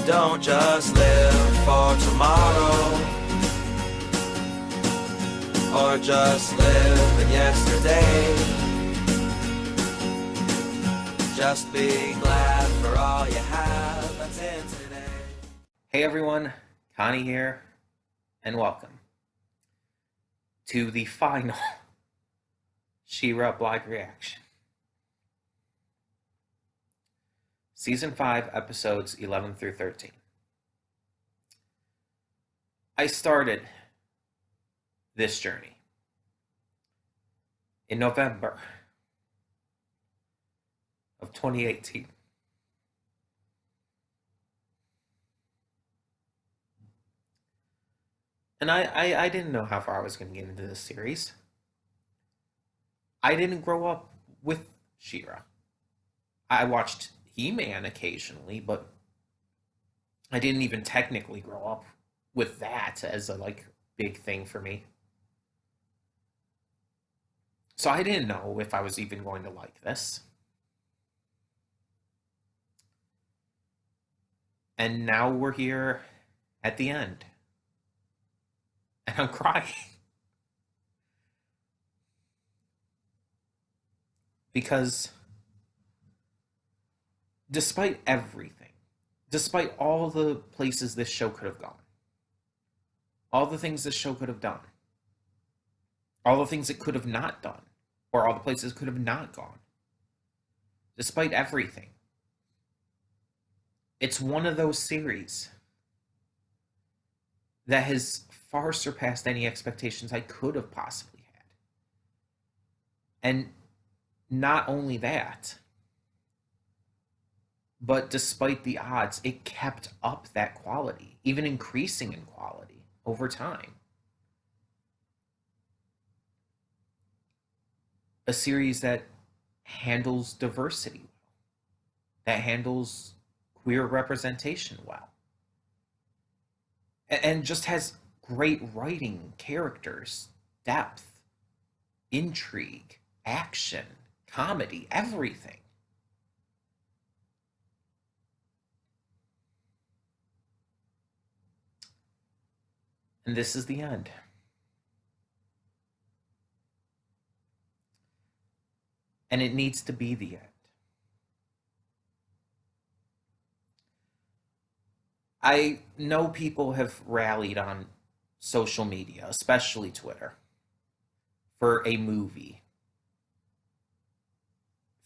Don't just live for tomorrow, or just live in yesterday. Just be glad for all you have that's in today. Hey everyone, Connie here, and welcome to the final She-Ra blog reaction. Season 5, episodes 11 through 13. I started this journey in November of 2018. And I didn't know how far I was going to get into this series. I didn't grow up with She-Ra. I watched He-Man occasionally, but I didn't even technically grow up with that as a big thing for me. So I didn't know if I was even going to like this. And now we're here at the end. And I'm crying. Because despite everything, despite all the places this show could have gone, all the things this show could have done, all the things it could have not done, or all the places it could have not gone, despite everything, it's one of those series that has far surpassed any expectations I could have possibly had. And not only that, but despite the odds, it kept up that quality, even increasing in quality over time. A series that handles diversity well, that handles queer representation well, and just has great writing, characters, depth, intrigue, action, comedy, everything. And this is the end. And it needs to be the end. I know people have rallied on social media, especially Twitter, for a movie,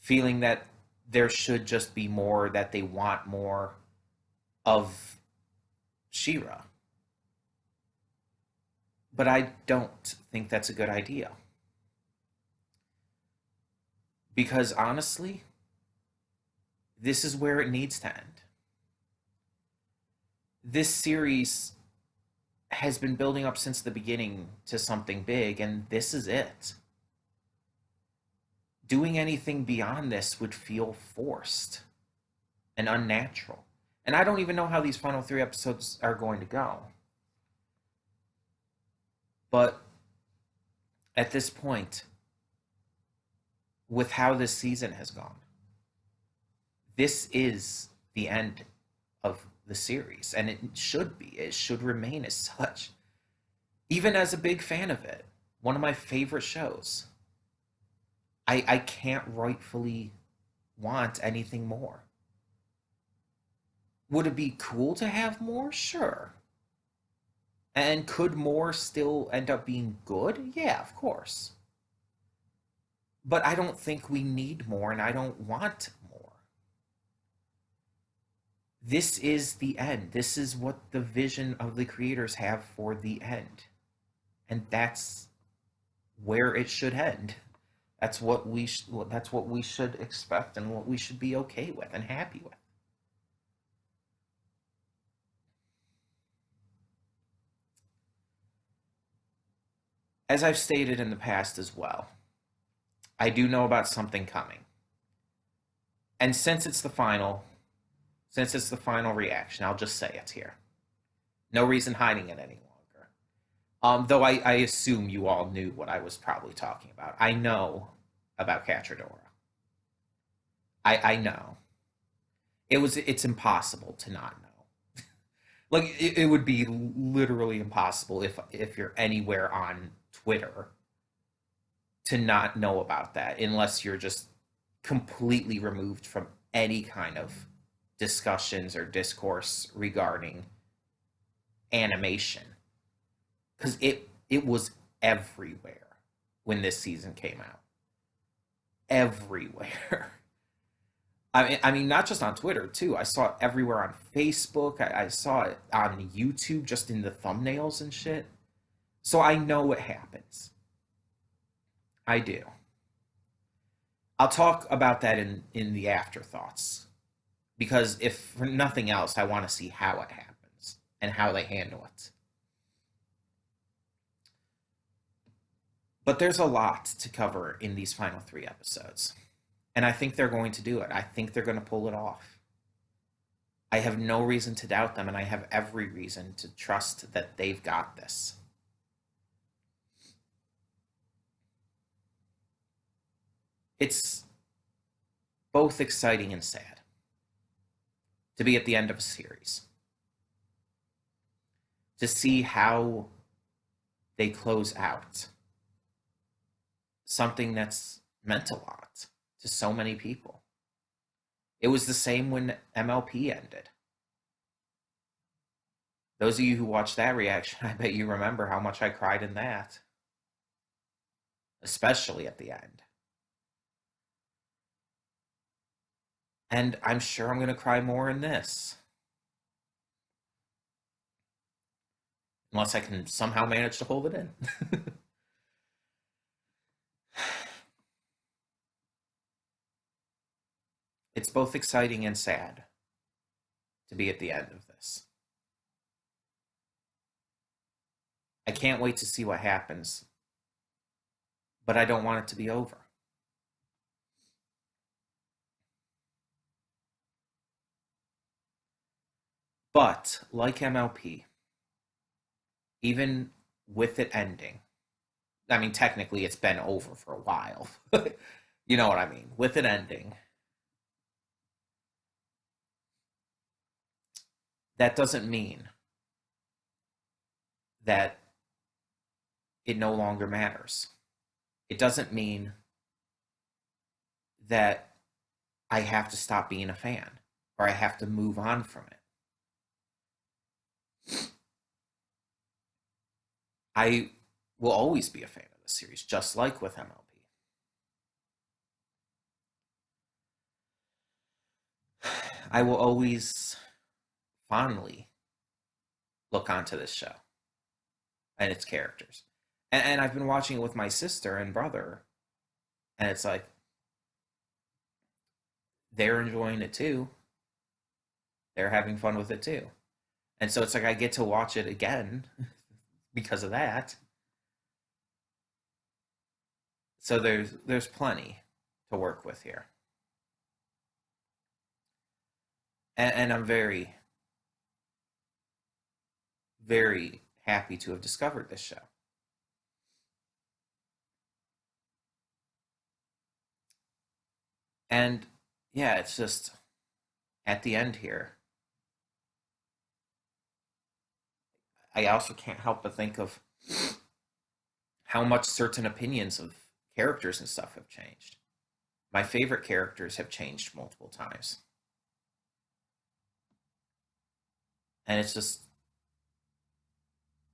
feeling that there should just be more, that they want more of She-Ra. But I don't think that's a good idea. Because honestly, this is where it needs to end. This series has been building up since the beginning to something big, and this is it. Doing anything beyond this would feel forced and unnatural. And I don't even know how these final 3 episodes are going to go. But at this point, with how this season has gone, this is the end of the series, and it should be. It should remain as such. Even as a big fan of it, one of my favorite shows, I can't rightfully want anything more. Would it be cool to have more? Sure. And could more still end up being good? Yeah, of course. But I don't think we need more, and I don't want more. This is the end. This is what the vision of the creators have for the end. And that's where it should end. That's what we should expect, and what we should be okay with and happy with. As I've stated in the past as well, I do know about something coming. And since it's the final reaction, I'll just say it here. No reason hiding it any longer. Though I assume you all knew what I was probably talking about. I know about Cachorra. I know. It's impossible to not know. Like it would be literally impossible if you're anywhere on Twitter to not know about that unless you're just completely removed from any kind of discussions or discourse regarding animation because it was everywhere when this season came out. Everywhere. I mean, not just on Twitter too. I saw it everywhere on Facebook. I saw it on YouTube, just in the thumbnails and shit. So I know what happens. I do. I'll talk about that in the afterthoughts because if for nothing else, I want to see how it happens and how they handle it. But there's a lot to cover in these final three episodes. And I think they're going to do it. I think they're going to pull it off. I have no reason to doubt them, and I have every reason to trust that they've got this. It's both exciting and sad to be at the end of a series, to see how they close out something that's meant a lot to so many people. It was the same when MLP ended. Those of you who watched that reaction, I bet you remember how much I cried in that, especially at the end. And I'm sure I'm going to cry more in this. Unless I can somehow manage to hold it in. It's both exciting and sad to be at the end of this. I can't wait to see what happens, but I don't want it to be over. But, like MLP, even with it ending, I mean, technically it's been over for a while. You know what I mean? With it ending, that doesn't mean that it no longer matters. It doesn't mean that I have to stop being a fan or I have to move on from it. I will always be a fan of the series, just like with MLP. I will always fondly look onto this show and its characters. And I've been watching it with my sister and brother, and it's like they're enjoying it too. They're having fun with it too. And so it's like I get to watch it again because of that. So there's plenty to work with here. And I'm very, very happy to have discovered this show. And yeah, it's just at the end here, I also can't help but think of how much certain opinions of characters and stuff have changed. My favorite characters have changed multiple times. And it's just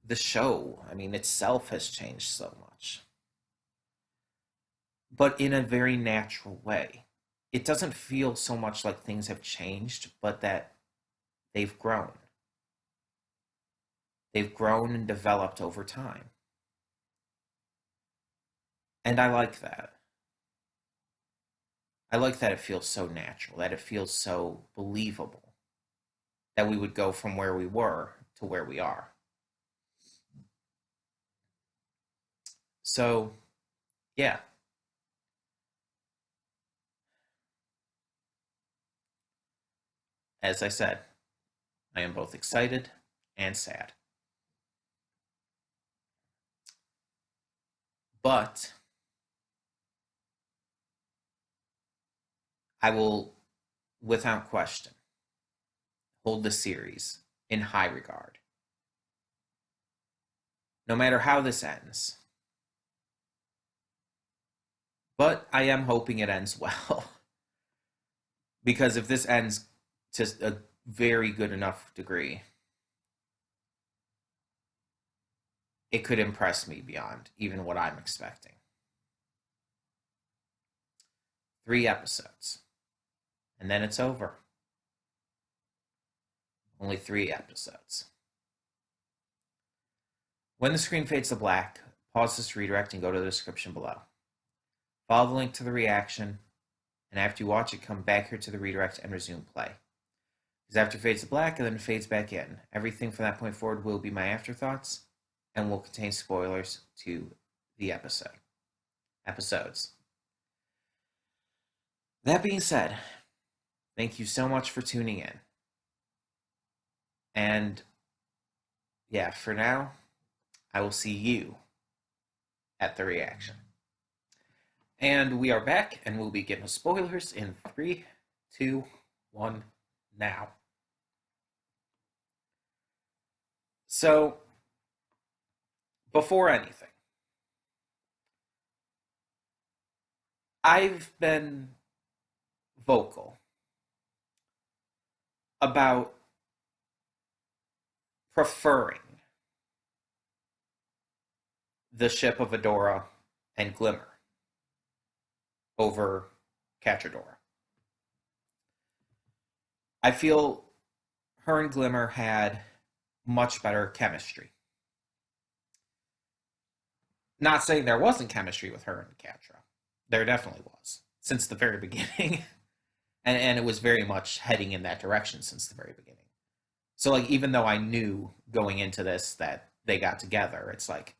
the show, I mean, itself has changed so much. But in a very natural way. It doesn't feel so much like things have changed, but that they've grown. They've grown and developed over time. And I like that. I like that it feels so natural, that it feels so believable that we would go from where we were to where we are. So, yeah. As I said, I am both excited and sad. But I will, without question, hold the series in high regard. No matter how this ends. But I am hoping it ends well. Because if this ends to a very good enough degree, it could impress me beyond even what I'm expecting. 3 episodes. And then it's over. Only 3 episodes. When the screen fades to black, pause this redirect and go to the description below. Follow the link to the reaction, and after you watch it, come back here to the redirect and resume play. Because after it fades to black and then it fades back in, everything from that point forward will be my afterthoughts and will contain spoilers to the episodes. That being said, thank you so much for tuning in. And yeah, for now, I will see you at the reaction. And we are back, and we'll begin with spoilers in 3, 2, 1, now. So, before anything, I've been vocal about preferring the ship of Adora and Glimmer over Catradora. I feel her and Glimmer had much better chemistry. Not saying there wasn't chemistry with her and Catra. There definitely was, since the very beginning. and it was very much heading in that direction since the very beginning. So, like, even though I knew going into this that they got together, it's like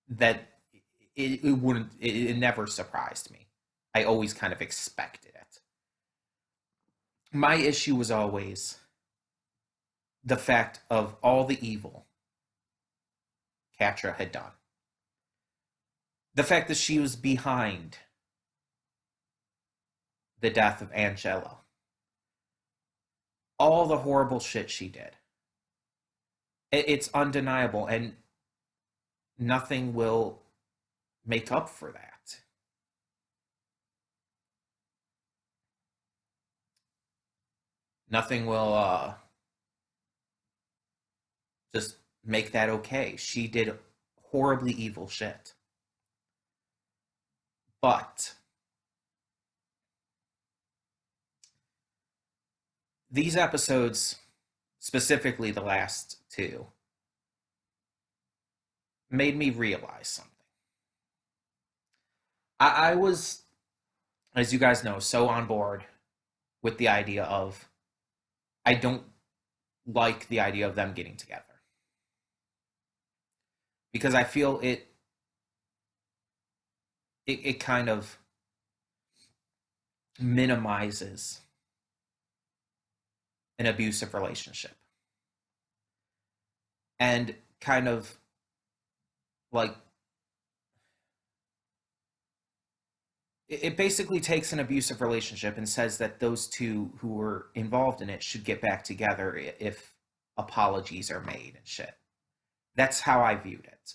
that it never surprised me. I always kind of expected it. My issue was always the fact of all the evil Catra had done. The fact that she was behind the death of Angela. All the horrible shit she did. It's undeniable, and nothing will make up for that. Nothing will just make that okay. She did horribly evil shit. But these episodes, specifically the last 2, made me realize something. I was, as you guys know, so on board with the idea of, I don't like the idea of them getting together. Because I feel it kind of minimizes an abusive relationship. And kind of like, it basically takes an abusive relationship and says that those two who were involved in it should get back together if apologies are made and shit. That's how I viewed it.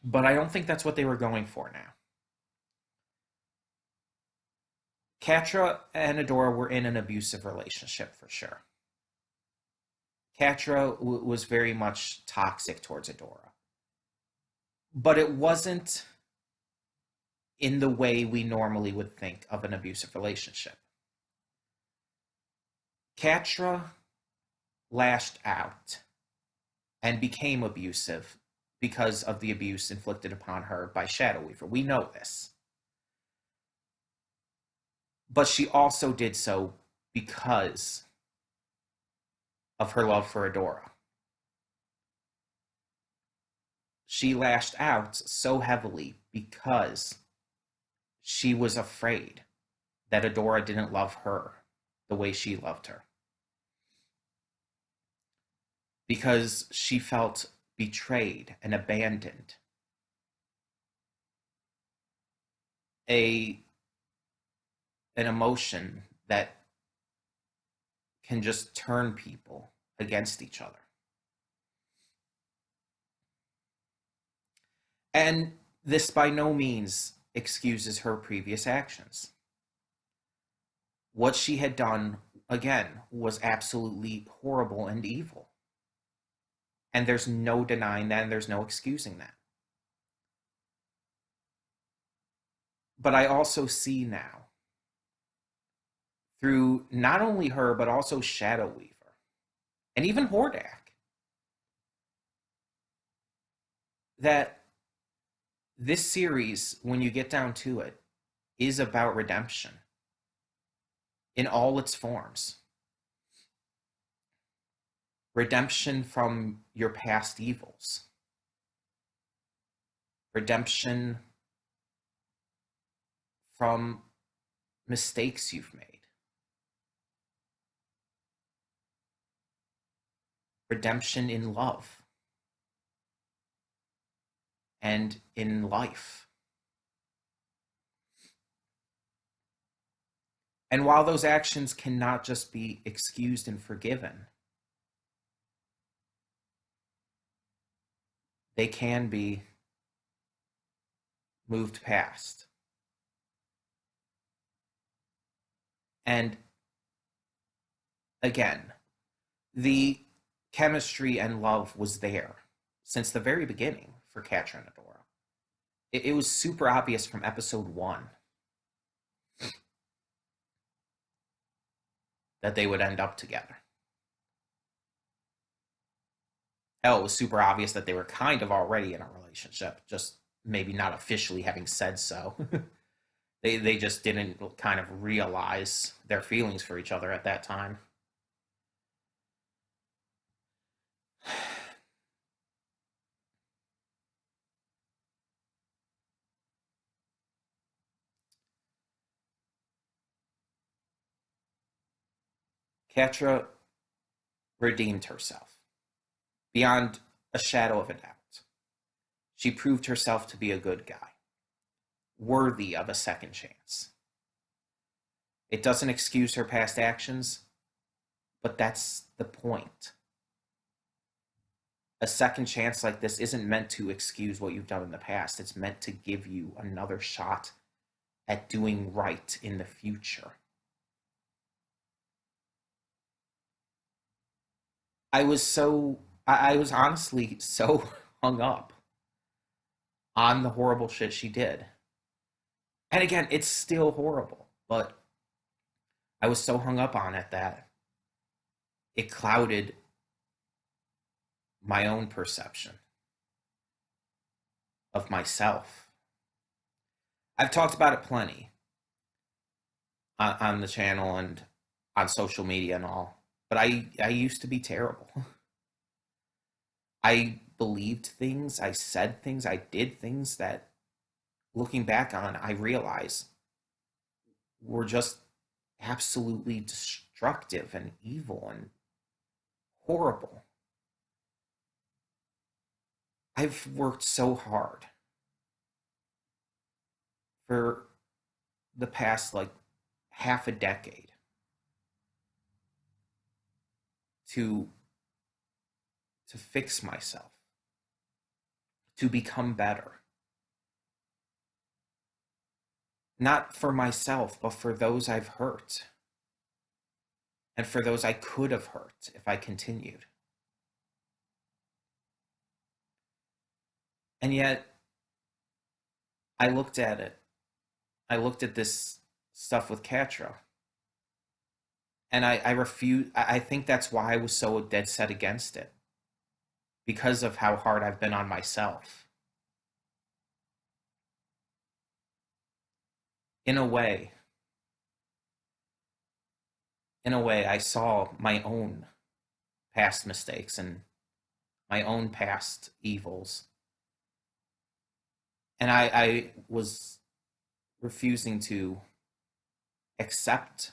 But I don't think that's what they were going for now. Catra and Adora were in an abusive relationship for sure. Catra was very much toxic towards Adora. But it wasn't in the way we normally would think of an abusive relationship. Catra lashed out and became abusive because of the abuse inflicted upon her by Shadow Weaver. We know this. But she also did so because of her love for Adora. She lashed out so heavily because she was afraid that Adora didn't love her the way she loved her. Because she felt betrayed and abandoned. An emotion that can just turn people against each other. And this by no means excuses her previous actions. What she had done, again, was absolutely horrible and evil. And there's no denying that, and there's no excusing that. But I also see now, through not only her, but also Shadow Weaver, and even Hordak, that this series, when you get down to it, is about redemption in all its forms. Redemption from your past evils. Redemption from mistakes you've made. Redemption in love and in life. And while those actions cannot just be excused and forgiven, they can be moved past. And again, the chemistry and love was there since the very beginning for Catra and Adora. It was super obvious from episode 1 that they would end up together. Hell, it was super obvious that they were kind of already in a relationship, just maybe not officially having said so. They just didn't kind of realize their feelings for each other at that time. Catra redeemed herself beyond a shadow of a doubt. She proved herself to be a good guy, worthy of a second chance. It doesn't excuse her past actions, but that's the point. A second chance like this isn't meant to excuse what you've done in the past. It's meant to give you another shot at doing right in the future. I was honestly so hung up on the horrible shit she did. And again, it's still horrible, but I was so hung up on it that it clouded my own perception of myself. I've talked about it plenty on the channel and on social media and all, but I used to be terrible. I believed things, I said things, I did things that, looking back on, I realize were just absolutely destructive and evil and horrible. I've worked so hard for the past like half a decade to fix myself, to become better. Not for myself, but for those I've hurt. And for those I could have hurt if I continued. And yet, I looked at it. I looked at this stuff with Catra. And I refuse. I think that's why I was so dead set against it. Because of how hard I've been on myself. In a way, I saw my own past mistakes and my own past evils. And I was refusing to accept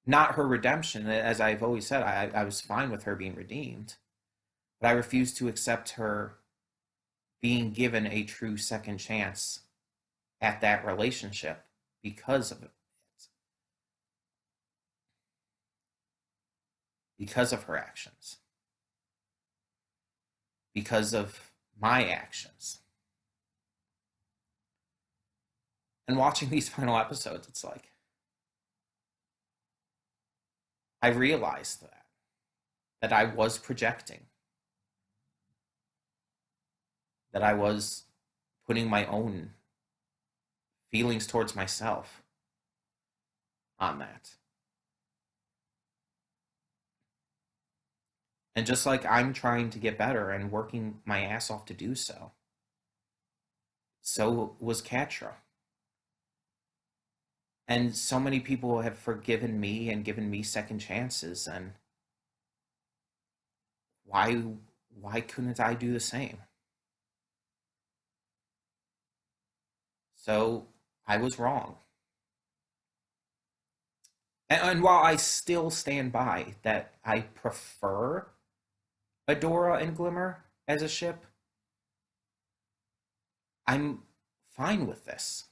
not her redemption. As I've always said, I was fine with her being redeemed, but I refused to accept her being given a true second chance at that relationship because of it. because of her actions, because of my actions. And watching these final episodes, it's like, I realized that I was projecting, that I was putting my own feelings towards myself on that. And just like I'm trying to get better and working my ass off to do so, so was Katra. And so many people have forgiven me and given me second chances, and why couldn't I do the same? So I was wrong. And while I still stand by that I prefer Adora and Glimmer as a ship, I'm fine with this.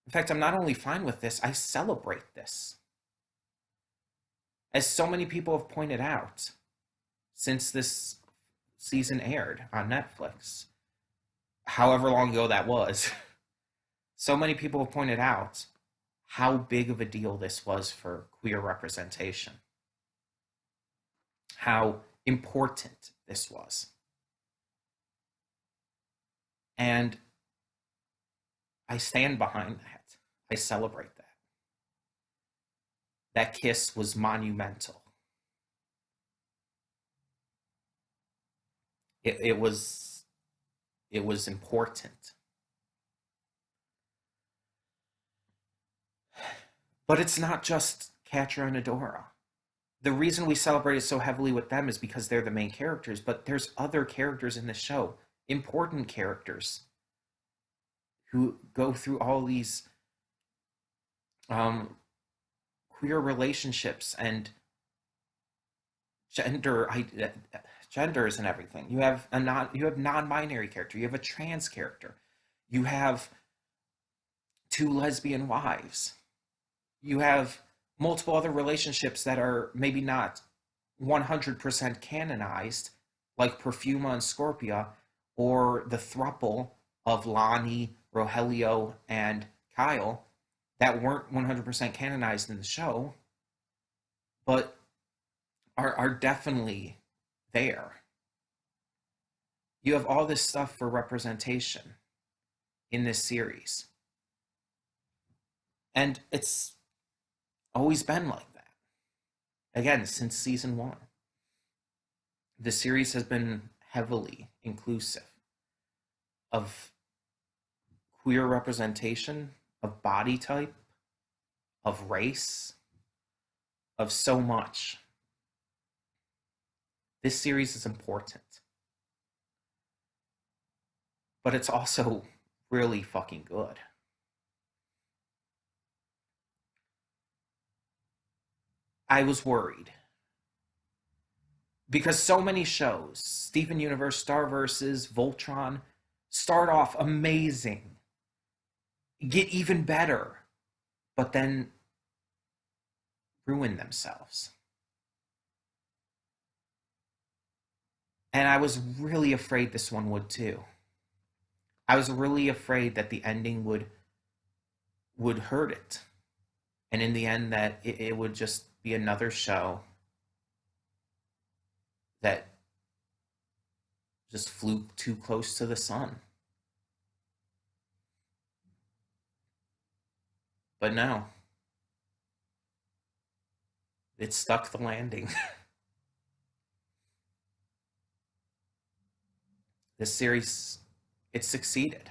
In fact, I'm not only fine with this, I celebrate this. As so many people have pointed out since this season aired on Netflix, however long ago that was, so many people have pointed out how big of a deal this was for queer representation, how important this was. And I stand behind that. I celebrate that. That kiss was monumental. It was important. But it's not just Katra and Adora. The reason we celebrate it so heavily with them is because they're the main characters, but there's other characters in the show, important characters, who go through all these queer relationships and genders and everything. You have non-binary character, you have a trans character, you have two lesbian wives, you have multiple other relationships that are maybe not 100% canonized, like Perfuma and Scorpia, or the throuple of Lonnie, Rogelio, and Kyle that weren't 100% canonized in the show, but are definitely there. You have all this stuff for representation in this series. And it's always been like that. Again, since season 1. The series has been heavily inclusive of queer representation, of body type, of race, of so much. This series is important. But it's also really fucking good. I was worried. Because so many shows, Steven Universe, Starverses, Voltron, start off amazing, get even better, but then ruin themselves. And I was really afraid this one would too. I was really afraid that the ending would hurt it. And in the end that it would just be another show that just flew too close to the sun. But no. It stuck the landing. This series, it succeeded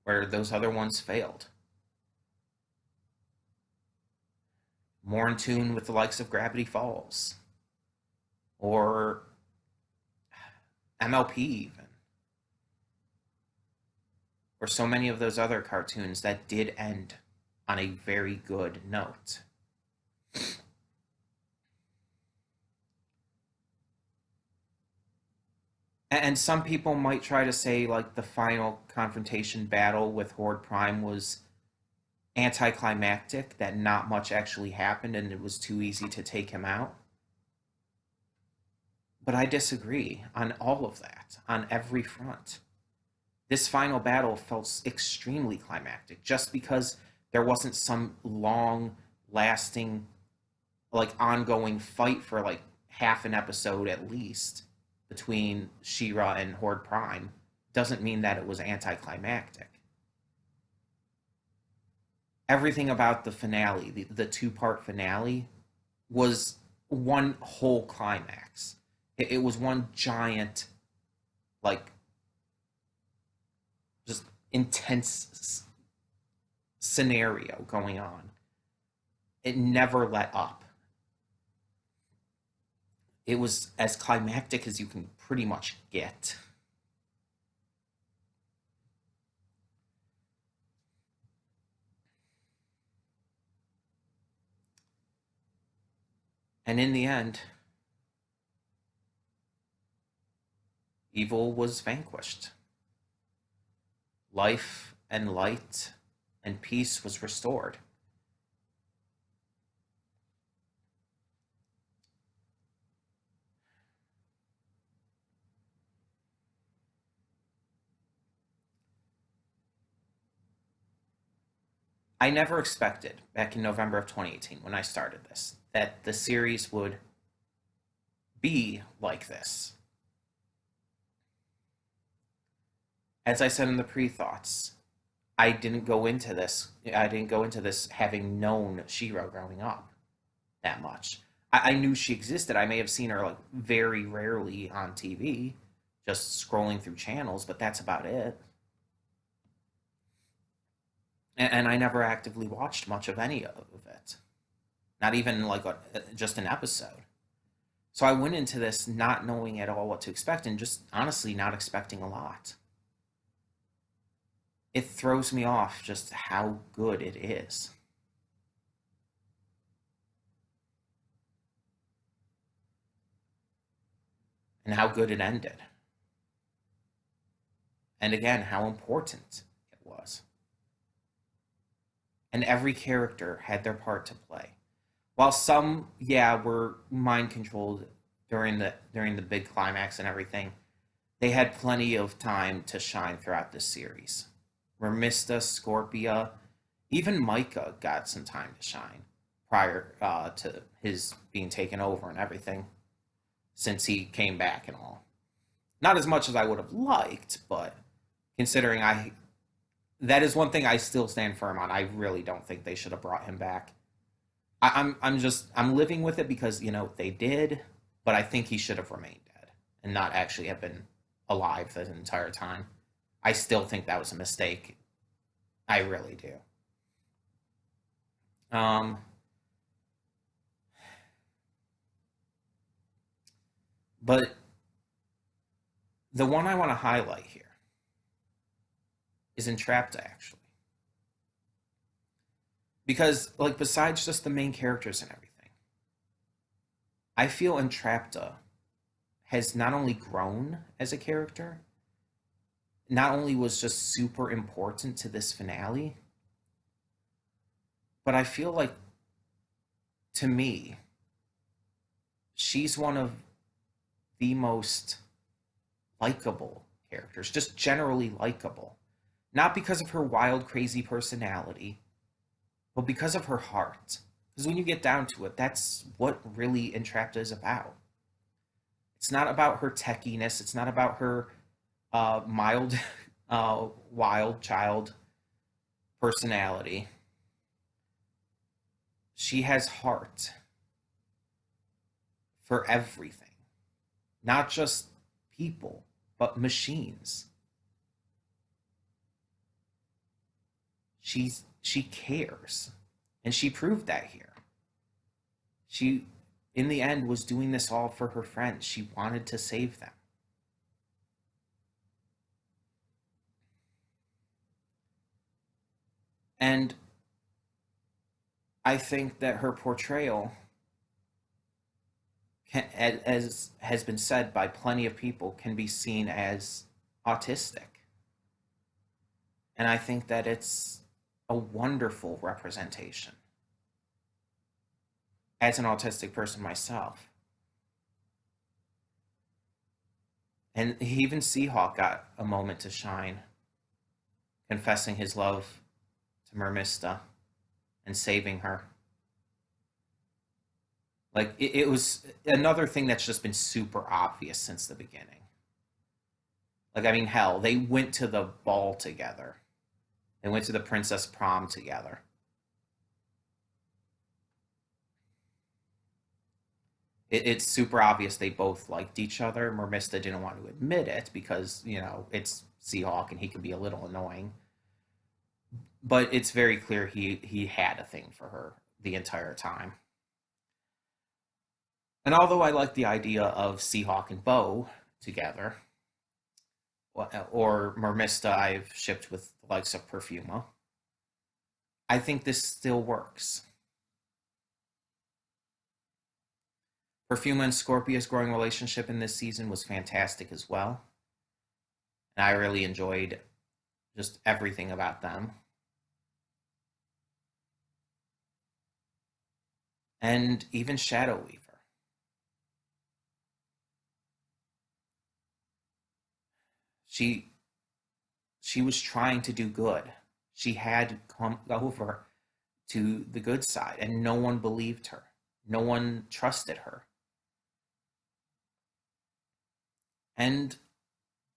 where those other ones failed. More in tune with the likes of Gravity Falls or MLP even, or so many of those other cartoons that did end on a very good note. And some people might try to say like the final confrontation battle with Horde Prime was anticlimactic, that not much actually happened and it was too easy to take him out. But I disagree on all of that, on every front. This final battle felt extremely climactic just because there wasn't some long lasting, like ongoing fight for like half an episode at least between She-Ra and Horde Prime. Doesn't mean that it was anticlimactic. Everything about the finale, the two-part finale, was one whole climax. It was one giant, like, just intense scenario going on. It never let up. It was as climactic as you can pretty much get. And in the end, evil was vanquished. Life and light and peace was restored. I never expected back in November of 2018 when I started this that the series would be like this. As I said in the pre-thoughts, I didn't go into this having known She-Ra growing up that much. I knew she existed. I may have seen her like very rarely on TV, just scrolling through channels, but that's about it. And I never actively watched much of any of it. Not even like just an episode. So I went into this not knowing at all what to expect and just honestly not expecting a lot. It throws me off just how good it is. And how good it ended. And again, how important it was. And every character had their part to play. While some, yeah, were mind controlled during the big climax and everything, they had plenty of time to shine throughout this series. Remista, Scorpia, even Micah got some time to shine prior to his being taken over and everything, since he came back and all. Not as much as I would have liked, but considering that is one thing I still stand firm on. I really don't think they should have brought him back. I'm living with it because they did, but I think he should have remained dead and not actually have been alive the entire time. I still think that was a mistake. I really do. But the one I want to highlight here is Entrapta, actually. Because, like, besides just the main characters and everything, I feel Entrapta has not only grown as a character, not only was just super important to this finale, but I feel like, to me, she's one of the most likable characters, just generally likable. Not because of her wild, crazy personality, but because of her heart. Because when you get down to it, that's what really Entrapta is about. It's not about her techiness. It's not about her mild, wild child personality. She has heart for everything. Not just people, but machines. She cares. And she proved that here. She, in the end, was doing this all for her friends. She wanted to save them. And I think that her portrayal, as has been said by plenty of people, can be seen as autistic. And I think that it's a wonderful representation as an autistic person myself. And even Seahawk got a moment to shine, confessing his love to Mermista and saving her. Like, it was another thing that's just been super obvious since the beginning. Like, I mean, hell, they went to the ball together. They went to the princess prom together. It's super obvious they both liked each other. Mermista didn't want to admit it because, it's Seahawk and he can be a little annoying. But it's very clear he had a thing for her the entire time. And although I like the idea of Seahawk and Bo together, or Mermista I've shipped with the likes of Perfuma, I think this still works. Perfuma and Scorpia's growing relationship in this season was fantastic as well. And I really enjoyed just everything about them. And even Shadow Weaver. She was trying to do good. She had come over to the good side, and no one believed her. No one trusted her. And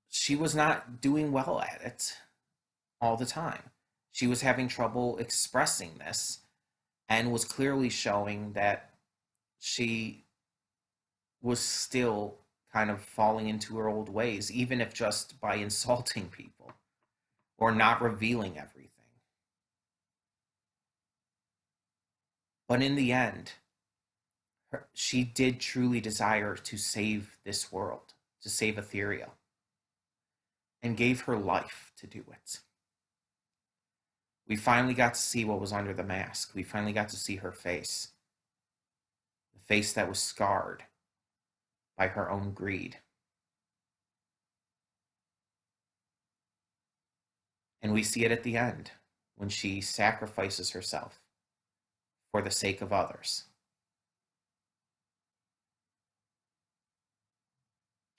she was not doing well at it all the time. She was having trouble expressing this and was clearly showing that she was still kind of falling into her old ways, even if just by insulting people or not revealing everything. But in the end, she did truly desire to save this world, to save Ethereal, and gave her life to do it. We finally got to see what was under the mask. We finally got to see her face. The face that was scarred by her own greed. And we see it at the end, when she sacrifices herself for the sake of others.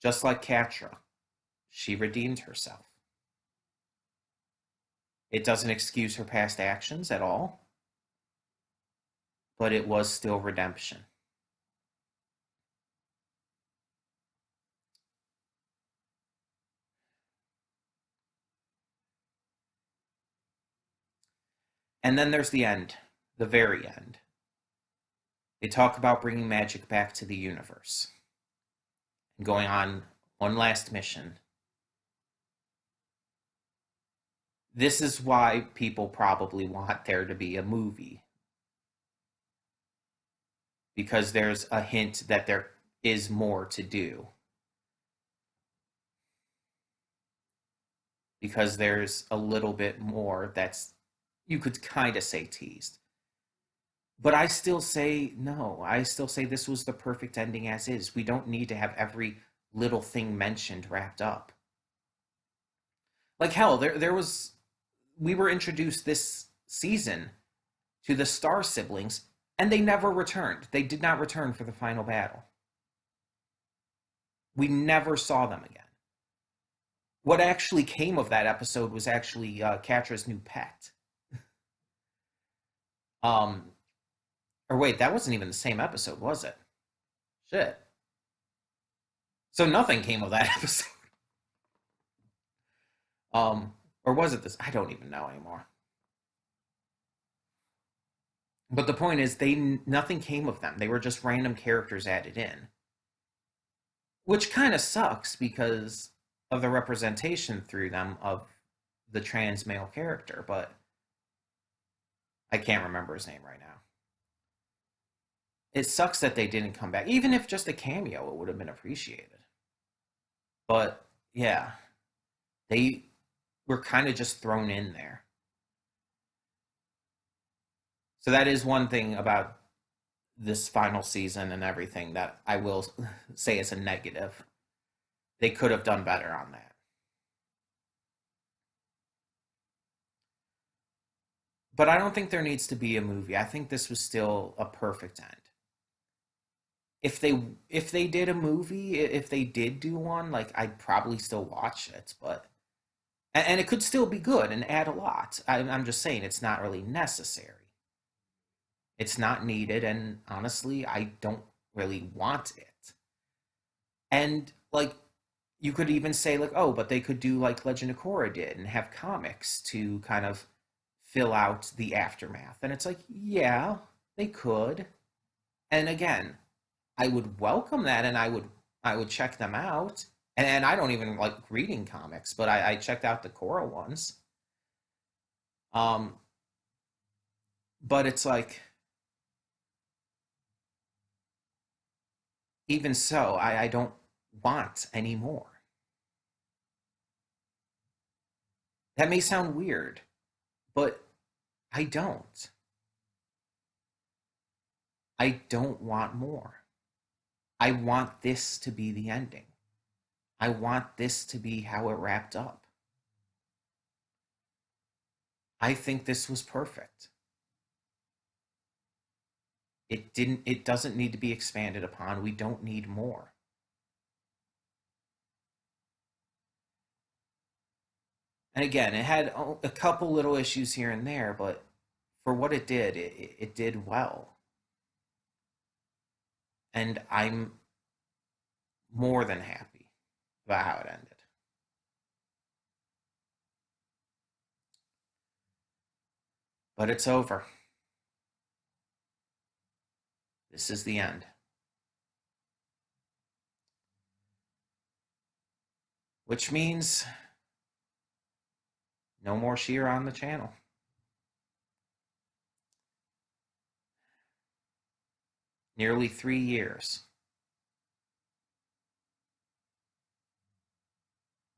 Just like Catra, she redeemed herself. It doesn't excuse her past actions at all, but it was still redemption. And then there's the end, the very end. They talk about bringing magic back to the universe and going on one last mission. This is why people probably want there to be a movie, because there's a hint that there is more to do. Because there's a little bit more that's, you could kind of say, teased. But I still say no. I still say this was the perfect ending as is. We don't need to have every little thing mentioned wrapped up. Like hell, there was, we were introduced this season to the Star siblings, and they never returned. They did not return for the final battle. We never saw them again. What actually came of that episode was actually Catra's new pet. Or wait, that wasn't even the same episode, was it? Shit. So nothing came of that episode. Or was it this? I don't even know anymore. But the point is, nothing came of them. They were just random characters added in, which kind of sucks because of the representation through them of the trans male character. But I can't remember his name right now. It sucks that they didn't come back. Even if just a cameo, it would have been appreciated. But yeah, they were kind of just thrown in there. So that is one thing about this final season and everything that I will say is a negative. They could have done better on that. But I don't think there needs to be a movie. I think this was still a perfect end. If they did a movie, if they did do one, like I'd probably still watch it, but and it could still be good and add a lot. I'm just saying it's not really necessary. It's not needed, and honestly, I don't really want it. And like you could even say like, oh, but they could do like Legend of Korra did and have comics to kind of fill out the aftermath. And it's like, yeah, they could. And again, I would welcome that, and I would check them out. And I don't even like reading comics, but I checked out the Korra ones. Um, but it's like, even so, I don't want any more. That may sound weird, but I don't. I don't want more. I want this to be the ending. I want this to be how it wrapped up. I think this was perfect. It doesn't need to be expanded upon. We don't need more. And again, it had a couple little issues here and there, but for what it did, it did well. And I'm more than happy about how it ended. But it's over. This is the end. Which means no more Sheer on the channel. Nearly 3 years.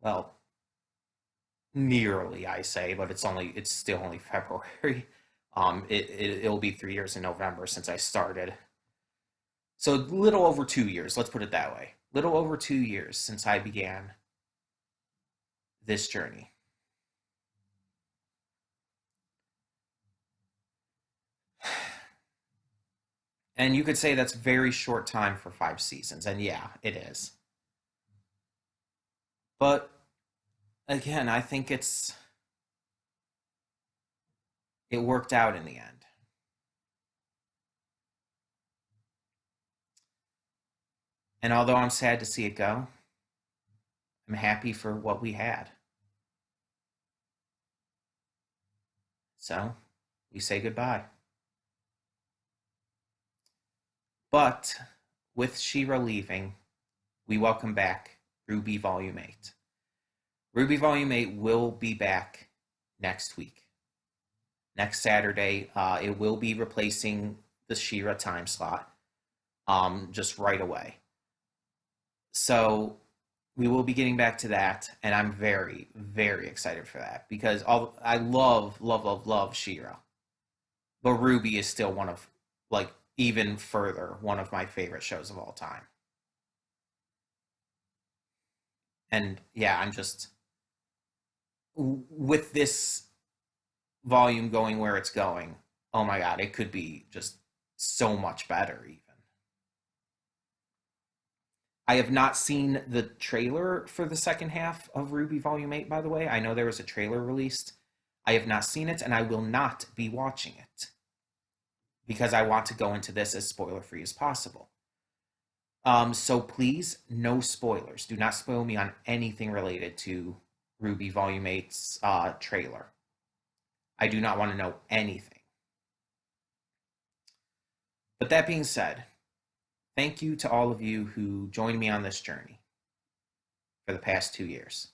Well, nearly, I say, but it's still only February. It'll be 3 years in November since I started. So little over 2 years, let's put it that way. Little over 2 years since I began this journey. And you could say that's very short time for 5 seasons, and yeah, it is. But again, I think it worked out in the end. And although I'm sad to see it go, I'm happy for what we had. So we say goodbye. But with She-Ra leaving, we welcome back RWBY Volume 8. RWBY Volume 8 will be back next week. Next Saturday, it will be replacing the She-Ra time slot just right away. So we will be getting back to that, and I'm very, very excited for that because I love, love, love, love She-Ra. But RWBY is still one of, like, even further, one of my favorite shows of all time. And yeah, I'm just, with this volume going where it's going, oh my God, it could be just so much better, even. I have not seen the trailer for the second half of RWBY Volume 8, by the way. I know there was a trailer released. I have not seen it, and I will not be watching it because I want to go into this as spoiler free as possible. So please, no spoilers. Do not spoil me on anything related to RWBY Volume 8's trailer. I do not want to know anything. But that being said, thank you to all of you who joined me on this journey for the past 2 years.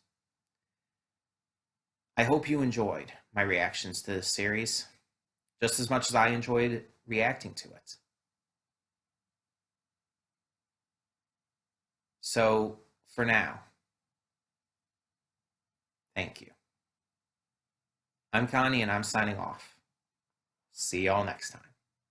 I hope you enjoyed my reactions to this series just as much as I enjoyed reacting to it. So, for now, thank you. I'm Connie, and I'm signing off. See y'all next time.